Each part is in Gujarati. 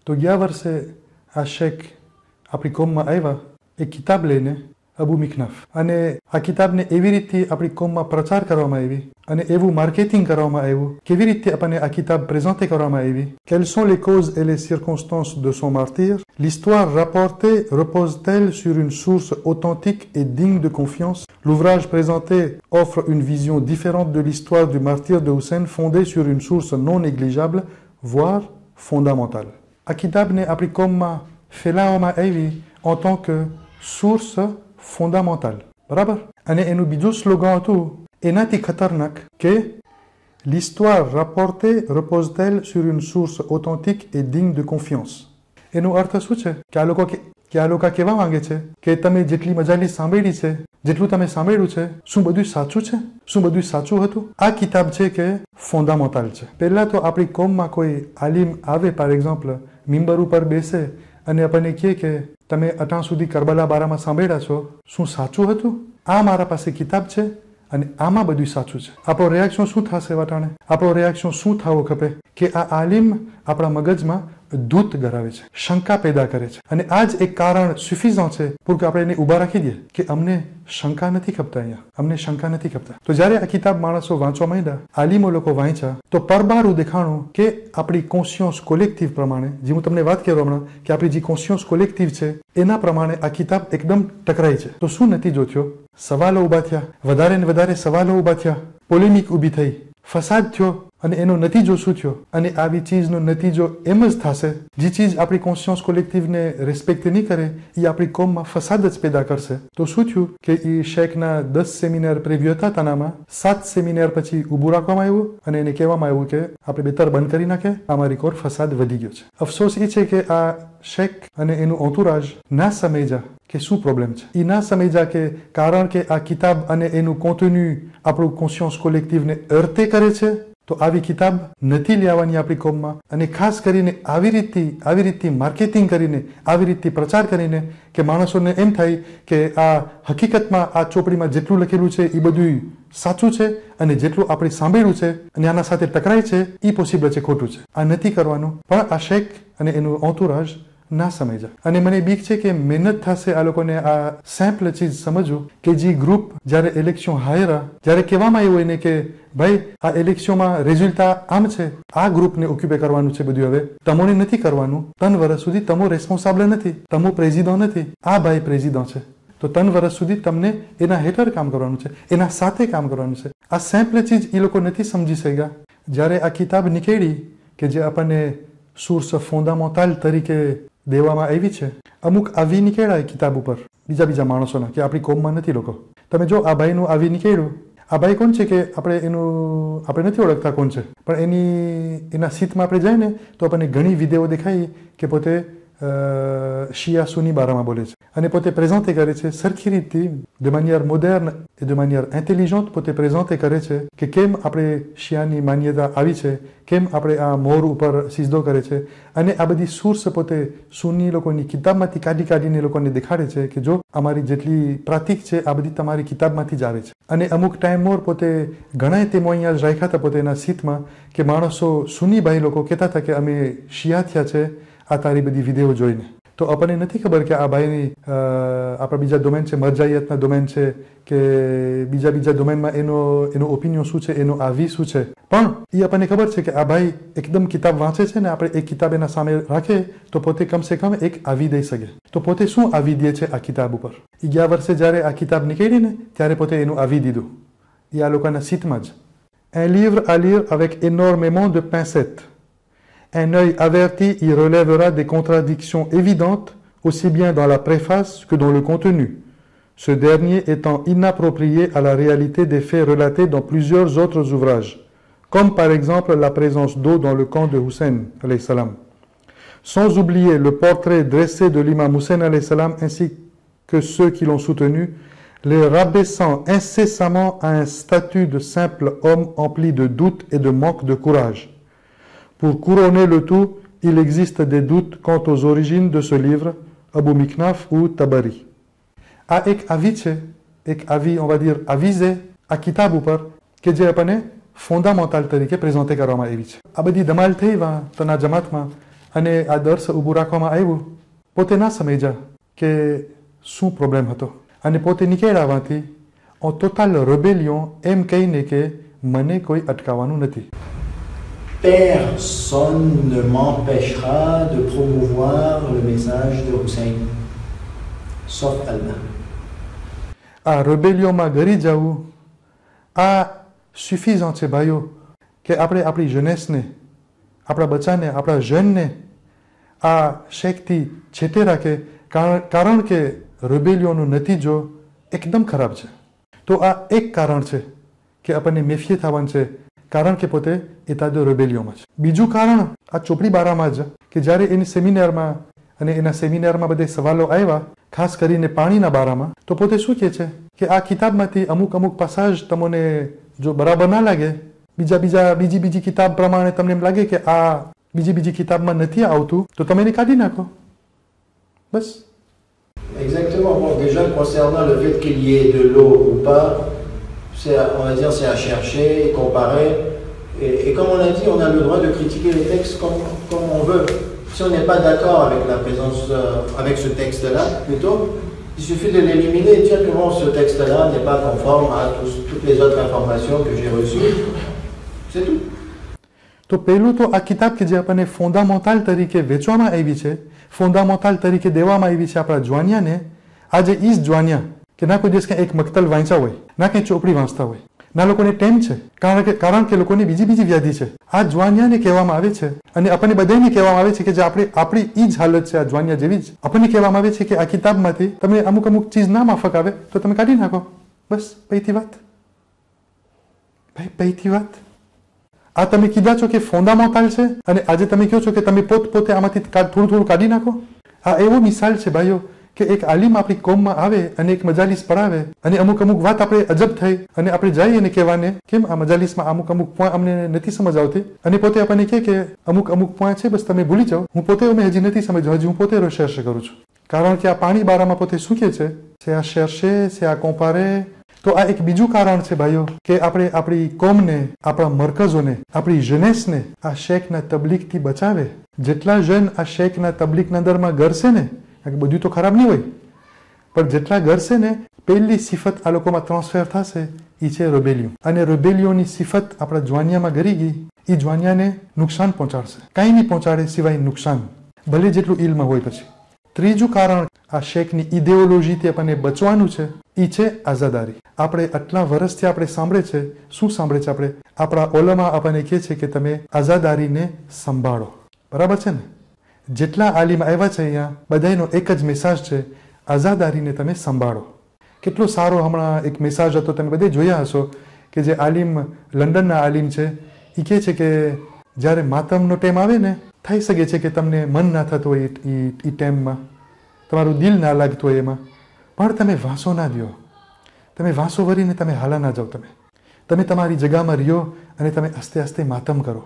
તો ગયા વર્ષે આ શેખ આપણી કોમમાં આવ્યા એક કિતાબ લઈને અબુ મિકનાફ અને આ કિતાબને એવી રીતે આપણી કોમમાં પ્રચાર કરવામાં આવી અને એવું માર્કેટિંગ કરવામાં આવ્યું કેવી રીતે આપણને આ કિતાબ પ્રેઝન્ટે કરવામાં આવી. Quelles sont les causes et les circonstances de son martyre? L'histoire rapportée repose-t-elle sur une source authentique et digne de confiance? L'ouvrage présenté offre une vision différente de l'histoire du martyre de Hussein fondée sur une source non négligeable, voire fondamentale. આ કિતાબને આપણી કોમમાં ફેલાવવામાં આવી en tant que source fondamentale. બરાબર? અને એનું બીજું સ્લોગન હતું એનાથી ખતરનાક કે l'histoire rapportée repose-t-elle sur une source authentique et digne de confiance? એનો અર્થ શું છે કે આ લોકો કહેવા માંગે છે કે તમે જેટલી મજાલી સાંભળી છે, જેટલું તમે સાંભળ્યું છે, શું બધું સાચું છે? શું બધું સાચું હતું? આ કિતાબ છે કે ફોન્ડામેન્ટલ છે. પહેલા તો આપણી કોમમાં કોઈ આલિમ આવે par exemple મિંબર ઉપર બેસે અને આપણને કહે કે તમે અત્યાર સુધી કરબલા બારામાં સાંભળ્યા છો, શું સાચું હતું? આ મારા પાસે કિતાબ છે અને આમાં બધું સાચું છે. આપણો રિએક્શન શું થશે વટાણે? આપણો રિએક્શન શું થવો ખપે કે આ આલિમ આપણા મગજમાં દૂત ગરાવે છે, શંકા પેદા કરે છે અને આ જ એક કારણ સુફિઝન્ટ છે pour કે આપણે એને ઊભા રાખી દઈએ કે અમને શંકા નથી ખપતા. અહીંયા અમને શંકા નથી ખપતા. તો જ્યારે આ કિતાબ માણસો વાંચવા માંડ્યા, આલિમો લોકો વાંચ્યા, તો પરબારું દેખાણું કે આપણી કોન્શિયન્સ કોલેક્ટિવ પ્રમાણે, જે હું તમને વાત કરવા હમણાં કે આપણી જે કોન્શિયન્સ કોલેક્ટિવ છે એના પ્રમાણે આ કિતાબ એકદમ ટકરાઈ છે. તો શું નતીજો થયો? સવાલો ઊભા થયા, વધારે ને વધારે સવાલો ઊભા થયા, પોલેમિક ઊભી થઈ, ફસાદ થયો અને એનો નતીજો શું થયો? અને આવી ચીજનો નતીજો એમ જ થશે જે ચીજ આપણી કોન્શિયન્સ કોલેક્ટિવને રિસ્પેક્ટ નહીં કરે એ આપણી કોમમાં ફસાદ જ પેદા કરશે. તો શું થયું કે એ શેખના 10 સેમિનાર પ્રેવ્યુ હતા તાનામાં 7 સેમિનાર પછી ઊભું રાખવામાં આવ્યું અને એને કહેવામાં આવ્યું કે આપણે બેતર બંધ કરી નાખે, અમારી કોર ફસાદ વધી ગયો છે. અફસોસ એ છે કે આ શેખ અને એનું ઓન્ટુરાજ ના સમજ્યા કે શું પ્રોબ્લેમ છે. એ ના સમજ્યા કે કારણ કે આ કિતાબ અને એનું કોન્ટેન્યુ આપણું કોન્શિયન્સ કોલેક્ટિવને અર્થે કરે છે તો આવી કિતાબ નથી લેવાની આપણી કોમમાં. અને ખાસ કરીને આવી રીતે માર્કેટિંગ કરીને, આવી રીતે પ્રચાર કરીને કે માણસોને એમ થાય કે આ હકીકતમાં આ ચોપડીમાં જેટલું લખેલું છે એ બધું સાચું છે અને જેટલું આપણે સાંભળ્યું છે અને આના સાથે ટકરાય છે એ પોસિબલ છે, ખોટું છે. આ નથી કરવાનું. પણ આ શેખ અને એનું ઓન્ટુરાજ ના સમજ્યા અને મને બીક છે કે મહેનત થશે આ લોકોને આ સેમ્પલ ચીજ સમજવું કે જે ગ્રુપ જ્યારે ઇલેક્શન હાર્યા, જ્યારે કહેવામાં આવ્યું એને કે ભાઈ આ ઇલેક્શનમાં રિઝલ્ટ આમ છે, આ ગ્રુપને ઓક્યુપે કરવાનું છે બધું, હવે તમોને નથી કરવાનું. 3 વર્ષ સુધી તમો રેસ્પોન્સાબલ નથી, તમો પ્રેસિડન્ટ નથી, આ ભાઈ પ્રેસિડન્ટ છે. તો 3 વર્ષ સુધી તમને એના હેઠળ કામ કરવાનું છે, એના સાથે કામ કરવાનું છે. આ સેમ્પલ ચીજ એ લોકો નથી સમજી શક્યા. જ્યારે આ કિતાબ નીકળી કે જે આપણને સોર્સ ફોન્ડામેન્ટલ તરીકે દેવામાં આવી છે, અમુક આવી નીકળ્યા કિતાબ ઉપર બીજા માણસોના કે આપણી કોમમાં નથી લોકો. તમે જો આ ભાઈનું આવી નીકળ્યું, આ ભાઈ કોણ છે કે આપણે નથી ઓળખતા કોણ છે, પણ એના સીટમાં આપણે જાય ને તો આપણને ઘણી વિડીયો દેખાય કે પોતે શિયા સુની બારામાં બોલે છે અને પોતે પ્રેઝન્ટે કરે છે સરખી રીતે, de manière moderne et de manière intelligente પોતે પ્રેઝન્ટે કરે છે કે કેમ આપણે શિયાની માન્યતા આવી છે, કેમ આપણે આ મોર ઉપર સિજદો કરે છે અને આ બધી સોર્સ પોતે સુન્ની લોકોની કિતાબમાંથી કાઢીને લોકોને દેખાડે છે કે જો અમારી જેટલી પ્રાતિક છે આ બધી તમારી કિતાબમાંથી જ આવે છે. અને અમુક ટાઈમ મોર પોતે ઘણા તેમાં અહીંયા જ રાખ્યા હતા પોતે એના સીટમાં કે માણસો સુન્ની ભાઈ લોકો કહેતા હતા કે અમે શિયા થયા છે આ તારી બધી વિડીયો જોઈને. તો આપણને નથી ખબર કે આ ભાઈની આપણા બીજા ડોમેન છે, મરજાઈયતના ડોમેન છે કે બીજા ડોમેનમાં એનો ઓપિનિયન શું છે, એનો આવી શું છે. પણ એ આપણને ખબર છે કે આ ભાઈ એકદમ કિતાબ વાંચે છે ને આપણે એક કિતાબ એના સામે રાખે તો પોતે કમસે કમ એક આવી દઈ શકે. તો પોતે શું આવી દે છે આ કિતાબ ઉપર? એ ગયા વર્ષે જ્યારે આ કિતાબ નીકળી ને ત્યારે પોતે એનું આવી દીધું એ આ લોકોના સીટમાં જ. Un livre à lire avec énormément de pincettes. Un œil averti y relèvera des contradictions évidentes aussi bien dans la préface que dans le contenu, ce dernier étant inapproprié à la réalité des faits relatés dans plusieurs autres ouvrages, comme par exemple la présence d'eau dans le camp de Hussein alayhi salam. Sans oublier le portrait dressé de l'imam Hussein alayhi salam ainsi que ceux qui l'ont soutenu, les rabaissant incessamment à un statut de simple homme empli de doutes et de manque de courage. Pour couronner le tout, il existe des doutes quant aux origines de ce livre, Abu Miknaf ou Tabari. આ એક આવી છે, એક આવી on va dire avisé આ કિતાબ ઉપર કે જે આપણને ફોન્ડામેન્ટલ તરીકે પ્રેઝન્ટે કરવામાં આવી છે. આ બધી ધમાલ થઈ તના જમાતમાં અને આ દર્શ ઊભું રાખવામાં આવ્યું, પોતે ના સમજ્યા કે શું પ્રોબ્લેમ હતો અને પોતે નીકળ્યા આવાથી en total rébellion એમ કહીને કે મને કોઈ અટકાવવાનું નથી. Personne ne m'empêchera de promouvoir le message de Hussein, sauf Allah. આ રેબેલિયોમાં ગરી જવું આ suffisant છે ભાઈઓ, કે આપણે આપણી jeunesse આપણા બચ્ચાને, આપણા જનને આ શેકથી છેટે રાખે, કારણ કે રેબેલિયોનો નતીજો એકદમ ખરાબ છે. તો આ એક કારણ છે કે આપણને મેફિએ થવાનું છે, કારણ કે પોતે એતાદો રેબેલિયોમાં છે. બીજું કારણ આ ચોપડી બારામાં જ, કે જ્યારે એની સેમિનારમાં અને એના સેમિનારમાં બધે સવાલો આવ્યા, ખાસ કરીને પાણીના બારામાં, તો પોતે શું કહે છે કે આ કિતાબમાંથી અમુક પાસાજ તમને જો બરાબર ના લાગે, બીજી કિતાબ પ્રમાણે તમને એમ લાગે કે આ બીજી કિતાબમાં નથી આવતું, તો તમે એને કાઢી નાખો, બસ. Exactement. Bon, déjà concernant le fait qu'il y ait de l'eau ou pas, on va dire c'est à chercher, comparer. Et comme on a dit, on a le droit de critiquer les textes comme on veut. Si on n'est pas d'accord avec la présence, avec ce texte-là, plutôt, il suffit de l'éliminer et dire que bon, ce texte-là n'est pas conforme à toutes les autres informations que j'ai reçues. C'est tout. તો પહેલું તો આ કિતાબ કે જે આપણને ફોન્ડામેન્ટલ તરીકે વેચવામાં આવી છે, ફોન્ડામેન્ટલ તરીકે દેવામાં આવી છે આપણા જ્વાનિયાને, આજે ઈ જ જ્વાનિયા કે ના કોઈ દિવસ કંઈ એક મક્તલ વાંચ્યા હોય, ના કંઈ ચોપડી વાંચતા હોય, ના લોકોને ટેમ છે, કારણ કે લોકોને બીજી વ્યાધિ છે. આ જ્વાનિયાને કહેવામાં આવે છે અને આપણને બધાને કહેવામાં આવે છે કે જે આપણી ઈ જ હાલત છે, આ જ્વાનિયા જેવી જ. આપણને કહેવામાં આવે છે કે આ કિતાબમાંથી તમને અમુક ચીજ ના માફક આવે તો તમે કાઢી નાખો, બસ. પૈથી વાત ભાઈ, પૈથી વાત. આ તમે કીધા છો કે ફોન્ડામેન્ટલ છે અને આજે તમે કહો છો કે તમે પોતે આમાંથી થોડું કાઢી નાખો. આ એવો મિસાલ છે ભાઈઓ કે એક આલિમ આપણી કોમમાં આવે અને એક મજાલિસ પડાવે અને અમુક વાત આપણે અજબ થઈ અને આપણે જઈએ અને કહેવાને કેમ આ મજાલિસમાં અમુક પોઈન્ટ અમને નથી સમજ આવતી, અને પોતે આપણને કહે કે અમુક પોઈન્ટ છે, બસ તમે ભૂલી જાઓ. હું પોતે હજી નથી સમજ્યો, હજી હું પોતે રિસર્ચ કરું છું. કારણ કે આ પાણી બારામાં પોતે શું કહે છે આ શેરશે, છે આ કોમ્પારે. તો આ એક બીજું કારણ છે ભાઈઓ કે આપણે આપણી કોમને, આપણા મરકઝોને, આપણી જનેસને આ શેખના તબલીગથી બચાવે. જેટલા જન આ શેખના તબલીગના અંદરમાં ગરશે ને, બધું તો ખરાબ નહીં હોય, પણ જેટલા ગરશે ને, પહેલી સિફત આ લોકોમાં ટ્રાન્સફર થશે, એ છે રેબેલિયો. અને રેબેલિયોની સિફત આપણા જ્વાનિયામાં ગરી ગઈ, એ જ્વાનિયાને નુકસાન પહોંચાડશે, કાંઈ નહીં પહોંચાડે સિવાય નુકસાન, ભલે જેટલું ઇલ્મ હોય પછી. ત્રીજું કારણ આ શેખની ઇડિયોલોજીથી આપણને બચવાનું છે, એ છે આઝાદારી. આપણે આટલા વર્ષથી આપણે સાંભળે છે, શું સાંભળે છે આપણે? આપણા ઓલમા આપણને કહે છે કે તમે આઝાદારીને સંભાળો, બરાબર છે ને? જેટલા આલિમ આવ્યા છે અહીંયા, બધાનો એક જ મેસેજ છે, આઝાદારીને તમે સંભાળો. કેટલો સારો હમણાં એક મેસેજ હતો, તમે બધે જોયા હશો કે જે આલિમ લંડનના આલિમ છે, એ કહે છે કે જ્યારે માતમનો ટાઈમ આવે ને, થઈ શકે છે કે તમને મન ના થતું હોય એ ટાઈમમાં, તમારું દિલ ના લાગતું હોય એમાં, પણ તમે વાંસો ના દો, તમે વાંસો વરીને તમે હાલા ના જાઓ, તમે તમારી જગામાં રહ્યો અને તમે આસ્તે આસ્તે માતમ કરો.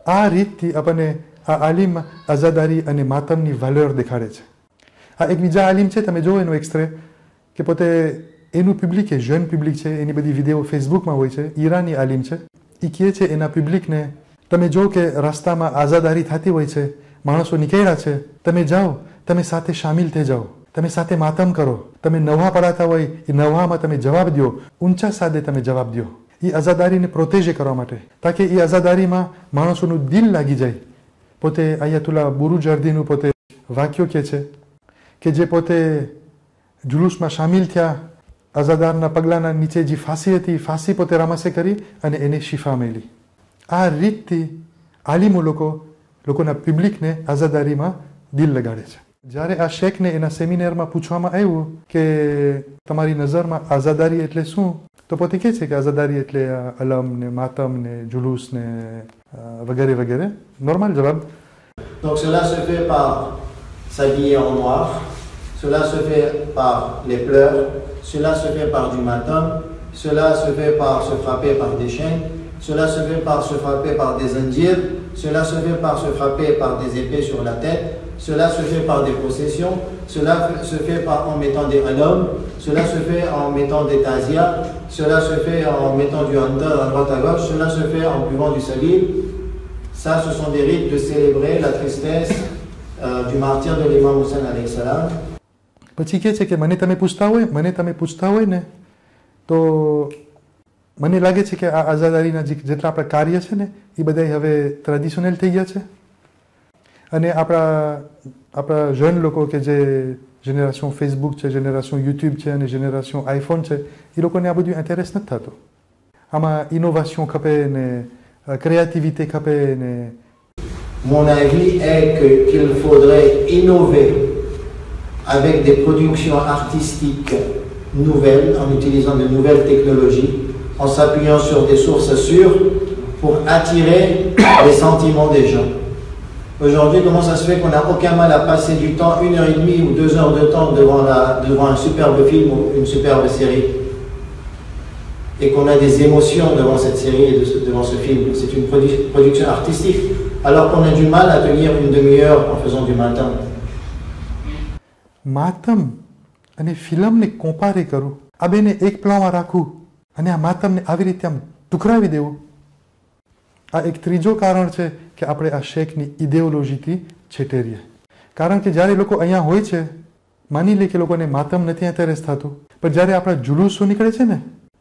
આ રીતથી આપણને આ આલિમ આઝાદારી અને માતમની વેલ્યુર દેખાડે છે. આ એક બીજા આલિમ છે, તમે જો એનો એક્સરે કે પોતે એનું પબ્લિક એ જન પબ્લિક છે, એની બધી વિડીયો ફેસબુકમાં હોય છે, ઈરાની આલિમ છે. એ કહે છે એના પબ્લિકને, તમે જો કે રસ્તામાં આઝાદારી થતી હોય છે, માણસો નીકળ્યા છે, તમે જાઓ, તમે સાથે સામેલ થઈ જાઓ, તમે સાથે માતમ કરો, તમે નવહા પડાતા હોય એ નવહામાં તમે જવાબ દો, ઊંચા સાદે તમે જવાબ દો. એ આઝાદારીને પ્રોટેજે કરવા માટે, તાકે એ આઝાદારીમાં માણસોનું દિલ લાગી જાય. પોતે આયતુલ્લા બુરુજર્દીનું પોતે વાક્યો કહે છે કે જે પોતે જુલુસમાં સામેલ થયા, આઝાદારના પગલાના નીચે જે ફાંસી હતી, ફાંસી પોતે રામાસે કરી અને એને શિફા મેલી. આ રીતથી આલિમો લોકોના પબ્લિકને આઝાદારીમાં દિલ લગાડે છે. જ્યારે આ શેખને એના સેમિનારમાં પૂછવામાં આવ્યું કે તમારી નજરમાં આઝાદારી એટલે શું, તો પોતે કહે છે કે આઝાદારી એટલે અલમ ને માતમ ને જુલુસ ને વગેરે વગેરે. નોર્મલ જવાબ. Donc cela se fait par s'habiller en noir, cela se fait par les pleurs, cela se fait par du matin, cela se fait par se frapper par des chaînes, cela se fait par se frapper par des indirs, cela se fait par se frapper par des épées sur la tête, cela se fait par des possessions, cela se fait en mettant des halom, cela se fait en mettant des tazia, cela se fait en mettant du handal à droite à gauche, cela se fait en buvant du salib. Ça, ce sont des rites de célébrer la tristesse du martyr de l'imam Hussein alayhi salam. પછી કહે છે કે મને તમે પૂછતા હોય ને તો મને લાગે છે કે આ આઝાદારીના જેટલા આપણા કાર્ય છે ને એ બધા હવે ટ્રેડિશનલ થઈ ગયા છે અને આપણા જન લોકો કે જે જનરેશન ફેસબુક છે, જનરેશન યુટ્યુબ છે અને જનરેશન આઈફોન છે એ લોકોને આ બધું ઇન્ટરેસ્ટ નથી થતો. આમાં ઇનોવેશન ખપે ને ક્રિએટિવિટી ખપે ને. Mon avis est qu'il faudrait innover avec des productions artistiques nouvelles, en utilisant de nouvelles technologies, en s'appuyant sur des sources sûres pour attirer les sentiments des gens. Aujourd'hui, comment ça se fait qu'on n'a aucun mal à passer du temps, 1h30 ou 2 heures de temps devant un superbe film ou une superbe série, et qu'on a des émotions devant cette série et devant ce film. C'est une production artistique, alors qu'on a du mal à tenir une demi-heure en faisant du matin. માતમ અને ફિલ્મને કમ્પેર કરું, આ બેને એક પ્લાનમાં રાખું અને આ માતમને આવી રીતે આમ ટુકરાવી દેવું, આ એક ત્રીજો કારણ છે કે આપણે આ શેખની ઇડિયોલોજીથી છેટેરીએ. કારણ કે જ્યારે લોકો અહીંયા હોય છે, માની લે કે લોકોને માતમ નથી ઇન્ટરેસ્ટ થતું, પણ જ્યારે આપણા જુલુસો નીકળે છે ને,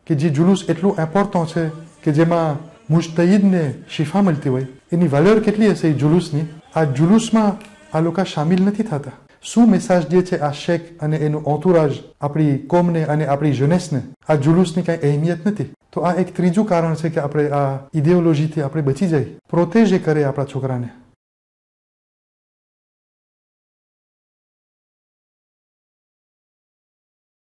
કે જે જુલુસ એટલું ઇમ્પોર્ટન્ટ છે કે જેમાં મુજતહિદને શિફા મળતી હોય, એની વેલ્યુ કેટલી હશે એ જુલુસની, આ જુલુસમાં આ લોકો સામેલ નથી થતા. શું મેસેજ દે છે આ શેખ અને એનું ઓન્ટુરાજ આપણી કોમને અને આપણી જનેસને? આ જુલુસની કાંઈ અહેમિયત નથી. તો આ એક ત્રીજું કારણ છે કે આપણે આ ઇડિયોલોજીથી આપણે બચી જાય, પ્રોટેજે કરે આપણા છોકરાને.